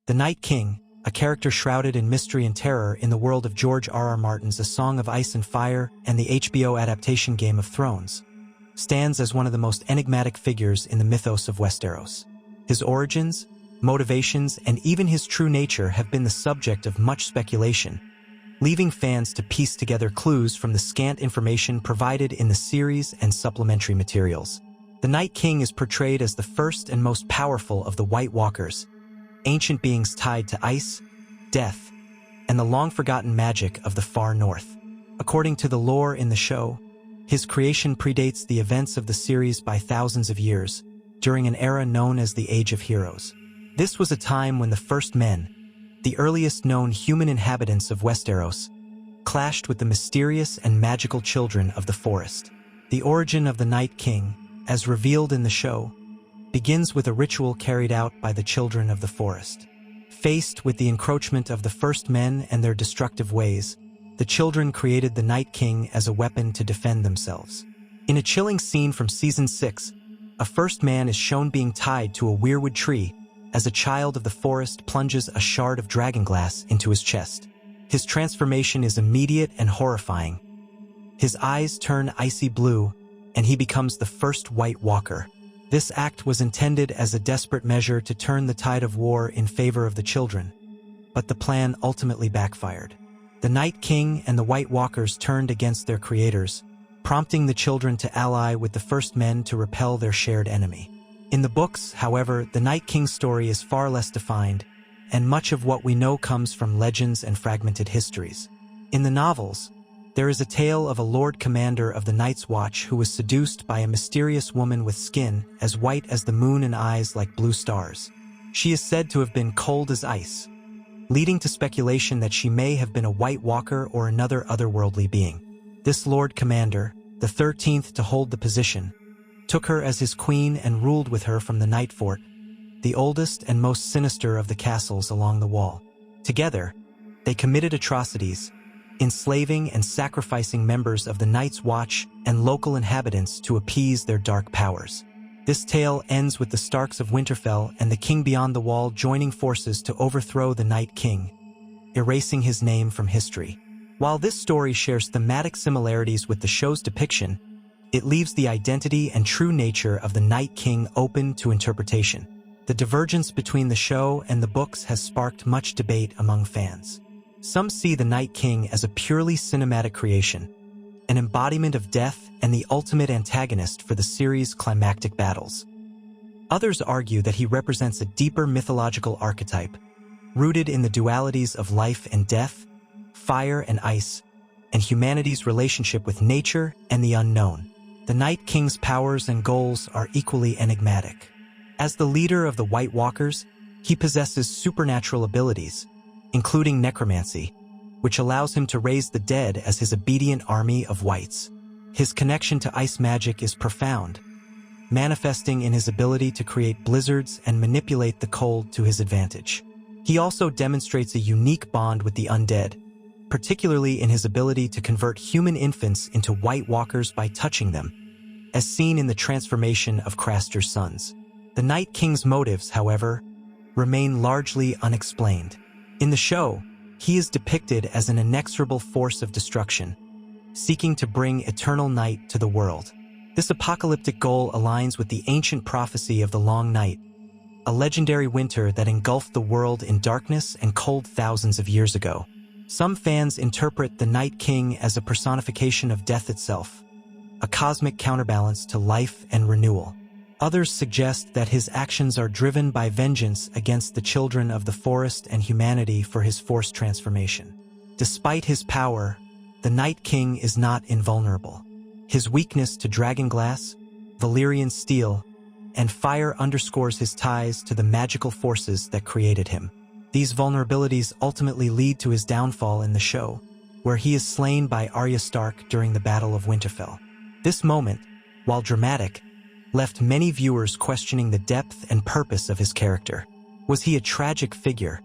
The Night King, a character shrouded in mystery and terror in the world of George R.R. Martin's A Song of Ice and Fire and the HBO adaptation Game of Thrones, stands as one of the most enigmatic figures in the mythos of Westeros. His origins, motivations, and even his true nature have been the subject of much speculation, leaving fans to piece together clues from the scant information provided in the series and supplementary materials. The Night King is portrayed as the first and most powerful of the White Walkers, ancient beings tied to ice, death, and the long-forgotten magic of the far north. According to the lore in the show, his creation predates the events of the series by thousands of years, during an era known as the Age of Heroes. This was a time when the first men, the earliest known human inhabitants of Westeros, clashed with the mysterious and magical children of the forest. The origin of the Night King, as revealed in the show, begins with a ritual carried out by the children of the forest. Faced with the encroachment of the first men and their destructive ways, the children created the Night King as a weapon to defend themselves. In a chilling scene from Season 6, a first man is shown being tied to a weirwood tree as a child of the forest plunges a shard of dragonglass into his chest. His transformation is immediate and horrifying. His eyes turn icy blue, and he becomes the first White Walker. This act was intended as a desperate measure to turn the tide of war in favor of the children, but the plan ultimately backfired. The Night King and the White Walkers turned against their creators, prompting the children to ally with the first men to repel their shared enemy. In the books, however, the Night King's story is far less defined, and much of what we know comes from legends and fragmented histories. In the novels, there is a tale of a Lord Commander of the Night's Watch who was seduced by a mysterious woman with skin as white as the moon and eyes like blue stars. She is said to have been cold as ice, leading to speculation that she may have been a White Walker or another otherworldly being. This Lord Commander, the 13th to hold the position, took her as his queen and ruled with her from the Night Fort, the oldest and most sinister of the castles along the wall. Together, they committed atrocities, enslaving and sacrificing members of the Night's Watch and local inhabitants to appease their dark powers. This tale ends with the Starks of Winterfell and the King Beyond the Wall joining forces to overthrow the Night King, erasing his name from history. While this story shares thematic similarities with the show's depiction, it leaves the identity and true nature of the Night King open to interpretation. The divergence between the show and the books has sparked much debate among fans. Some see the Night King as a purely cinematic creation, an embodiment of death and the ultimate antagonist for the series' climactic battles. Others argue that he represents a deeper mythological archetype, rooted in the dualities of life and death, fire and ice, and humanity's relationship with nature and the unknown. The Night King's powers and goals are equally enigmatic. As the leader of the White Walkers, he possesses supernatural abilities, including necromancy, which allows him to raise the dead as his obedient army of whites. His connection to ice magic is profound, manifesting in his ability to create blizzards and manipulate the cold to his advantage. He also demonstrates a unique bond with the undead, particularly in his ability to convert human infants into White Walkers by touching them, as seen in the transformation of Craster's sons. The Night King's motives, however, remain largely unexplained. In the show, he is depicted as an inexorable force of destruction, seeking to bring eternal night to the world. This apocalyptic goal aligns with the ancient prophecy of the Long Night, a legendary winter that engulfed the world in darkness and cold thousands of years ago. Some fans interpret the Night King as a personification of death itself, a cosmic counterbalance to life and renewal. Others suggest that his actions are driven by vengeance against the children of the forest and humanity for his forced transformation. Despite his power, the Night King is not invulnerable. His weakness to dragonglass, Valyrian steel, and fire underscores his ties to the magical forces that created him. These vulnerabilities ultimately lead to his downfall in the show, where he is slain by Arya Stark during the Battle of Winterfell. This moment, while dramatic, left many viewers questioning the depth and purpose of his character. Was he a tragic figure,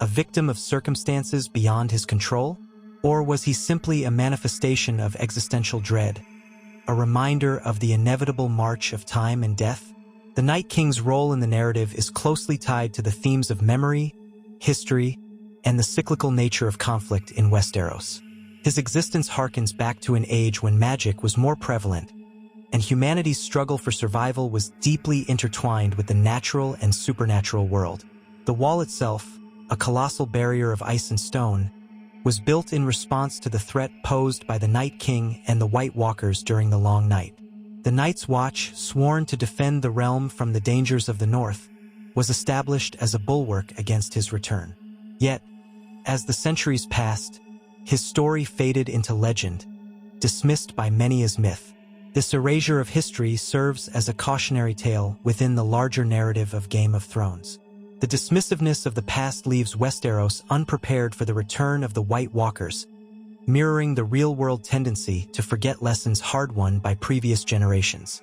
a victim of circumstances beyond his control? Or was he simply a manifestation of existential dread, a reminder of the inevitable march of time and death? The Night King's role in the narrative is closely tied to the themes of memory, history, and the cyclical nature of conflict in Westeros. His existence harkens back to an age when magic was more prevalent, and humanity's struggle for survival was deeply intertwined with the natural and supernatural world. The wall itself, a colossal barrier of ice and stone, was built in response to the threat posed by the Night King and the White Walkers during the Long Night. The Night's Watch, sworn to defend the realm from the dangers of the North, was established as a bulwark against his return. Yet, as the centuries passed, his story faded into legend, dismissed by many as myth. This erasure of history serves as a cautionary tale within the larger narrative of Game of Thrones. The dismissiveness of the past leaves Westeros unprepared for the return of the White Walkers, mirroring the real-world tendency to forget lessons hard-won by previous generations.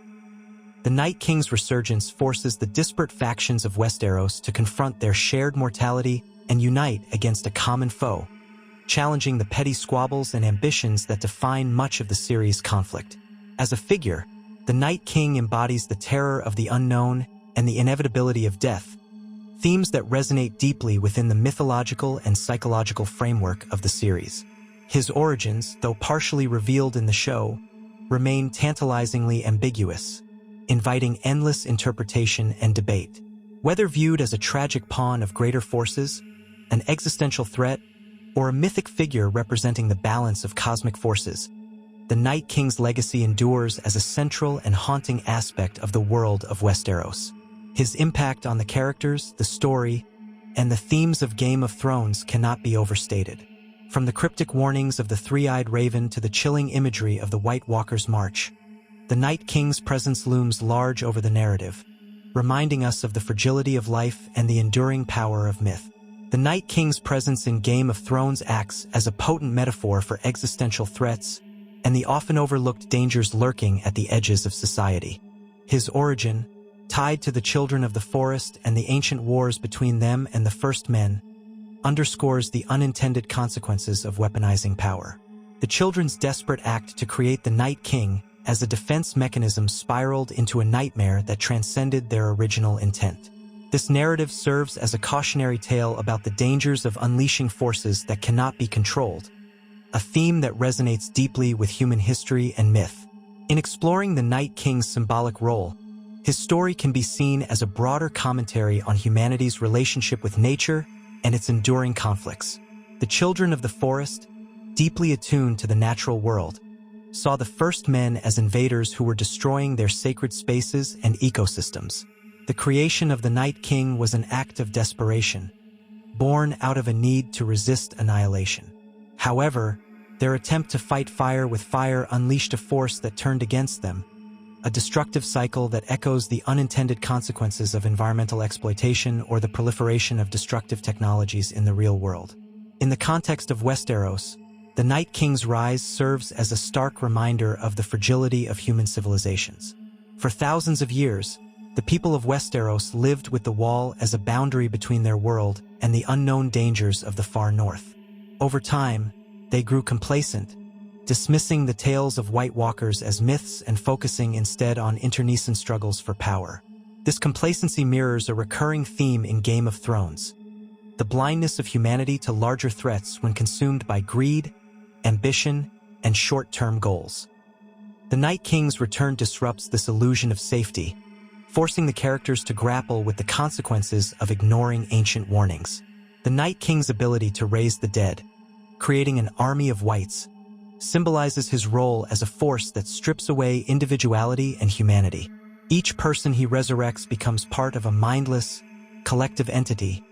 The Night King's resurgence forces the disparate factions of Westeros to confront their shared mortality and unite against a common foe, challenging the petty squabbles and ambitions that define much of the series' conflict. As a figure, the Night King embodies the terror of the unknown and the inevitability of death, themes that resonate deeply within the mythological and psychological framework of the series. His origins, though partially revealed in the show, remain tantalizingly ambiguous, inviting endless interpretation and debate. Whether viewed as a tragic pawn of greater forces, an existential threat, or a mythic figure representing the balance of cosmic forces, the Night King's legacy endures as a central and haunting aspect of the world of Westeros. His impact on the characters, the story, and the themes of Game of Thrones cannot be overstated. From the cryptic warnings of the three-eyed raven to the chilling imagery of the White Walker's march, the Night King's presence looms large over the narrative, reminding us of the fragility of life and the enduring power of myth. The Night King's presence in Game of Thrones acts as a potent metaphor for existential threats and the often overlooked dangers lurking at the edges of society. His origin, tied to the Children of the Forest and the ancient wars between them and the First Men, underscores the unintended consequences of weaponizing power. The Children's desperate act to create the Night King as a defense mechanism spiraled into a nightmare that transcended their original intent. This narrative serves as a cautionary tale about the dangers of unleashing forces that cannot be controlled, a theme that resonates deeply with human history and myth. In exploring the Night King's symbolic role, his story can be seen as a broader commentary on humanity's relationship with nature and its enduring conflicts. The Children of the Forest, deeply attuned to the natural world, saw the First Men as invaders who were destroying their sacred spaces and ecosystems. The creation of the Night King was an act of desperation, born out of a need to resist annihilation. However, their attempt to fight fire with fire unleashed a force that turned against them, a destructive cycle that echoes the unintended consequences of environmental exploitation or the proliferation of destructive technologies in the real world. In the context of Westeros, the Night King's rise serves as a stark reminder of the fragility of human civilizations. For thousands of years, the people of Westeros lived with the Wall as a boundary between their world and the unknown dangers of the far north. Over time, they grew complacent, dismissing the tales of White Walkers as myths and focusing instead on internecine struggles for power. This complacency mirrors a recurring theme in Game of Thrones: the blindness of humanity to larger threats when consumed by greed, ambition, and short-term goals. The Night King's return disrupts this illusion of safety, forcing the characters to grapple with the consequences of ignoring ancient warnings. The Night King's ability to raise the dead, creating an army of whites, symbolizes his role as a force that strips away individuality and humanity. Each person he resurrects becomes part of a mindless, collective entity,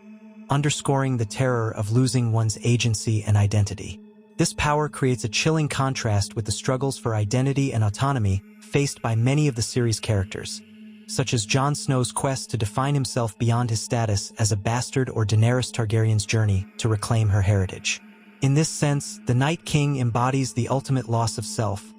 underscoring the terror of losing one's agency and identity. This power creates a chilling contrast with the struggles for identity and autonomy faced by many of the series' characters, such as Jon Snow's quest to define himself beyond his status as a bastard or Daenerys Targaryen's journey to reclaim her heritage. In this sense, the Night King embodies the ultimate loss of self,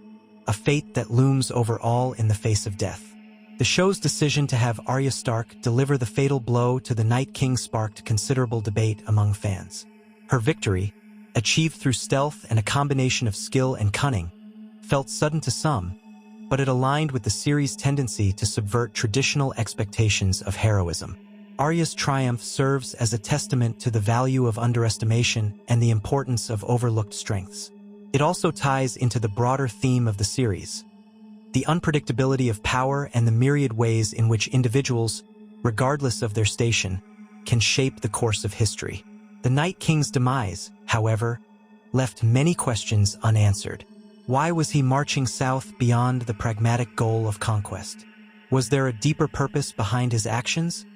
a fate that looms over all in the face of death. The show's decision to have Arya Stark deliver the fatal blow to the Night King sparked considerable debate among fans. Her victory, achieved through stealth and a combination of skill and cunning, felt sudden to some, but it aligned with the series' tendency to subvert traditional expectations of heroism. Arya's triumph serves as a testament to the value of underestimation and the importance of overlooked strengths. It also ties into the broader theme of the series, the unpredictability of power and the myriad ways in which individuals, regardless of their station, can shape the course of history. The Night King's demise, however, left many questions unanswered. Why was he marching south beyond the pragmatic goal of conquest? Was there a deeper purpose behind his actions?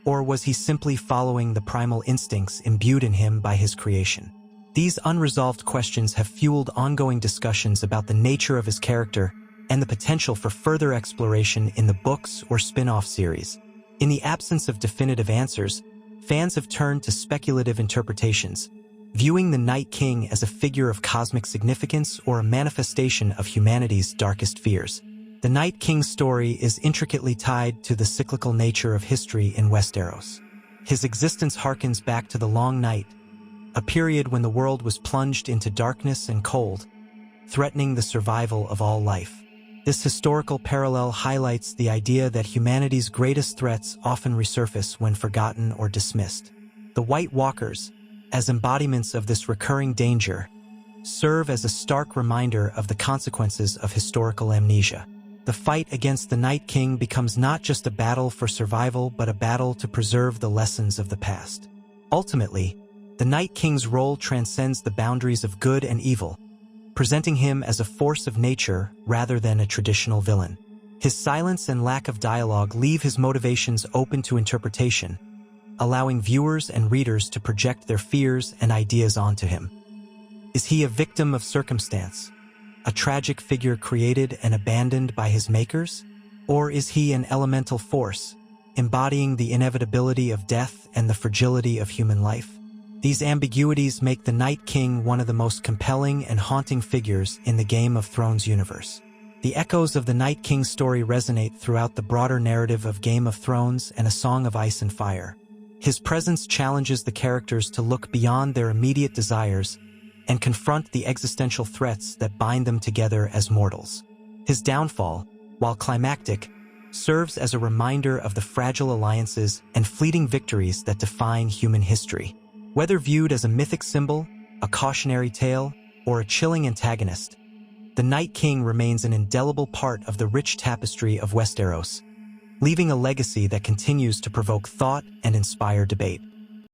Or was he simply following the primal instincts imbued in him by his creation? These unresolved questions have fueled ongoing discussions about the nature of his character and the potential for further exploration in the books or spin-off series. In the absence of definitive answers, fans have turned to speculative interpretations, viewing the Night King as a figure of cosmic significance or a manifestation of humanity's darkest fears. The Night King's story is intricately tied to the cyclical nature of history in Westeros. His existence harkens back to the Long Night, a period when the world was plunged into darkness and cold, threatening the survival of all life. This historical parallel highlights the idea that humanity's greatest threats often resurface when forgotten or dismissed. The White Walkers, as embodiments of this recurring danger, serve as a stark reminder of the consequences of historical amnesia. The fight against the Night King becomes not just a battle for survival but a battle to preserve the lessons of the past. Ultimately, the Night King's role transcends the boundaries of good and evil, presenting him as a force of nature rather than a traditional villain. His silence and lack of dialogue leave his motivations open to interpretation, allowing viewers and readers to project their fears and ideas onto him. Is he a victim of circumstance, a tragic figure created and abandoned by his makers? Or is he an elemental force, embodying the inevitability of death and the fragility of human life? These ambiguities make the Night King one of the most compelling and haunting figures in the Game of Thrones universe. The echoes of the Night King's story resonate throughout the broader narrative of Game of Thrones and A Song of Ice and Fire. His presence challenges the characters to look beyond their immediate desires and confront the existential threats that bind them together as mortals. His downfall, while climactic, serves as a reminder of the fragile alliances and fleeting victories that define human history. Whether viewed as a mythic symbol, a cautionary tale, or a chilling antagonist, the Night King remains an indelible part of the rich tapestry of Westeros, leaving a legacy that continues to provoke thought and inspire debate.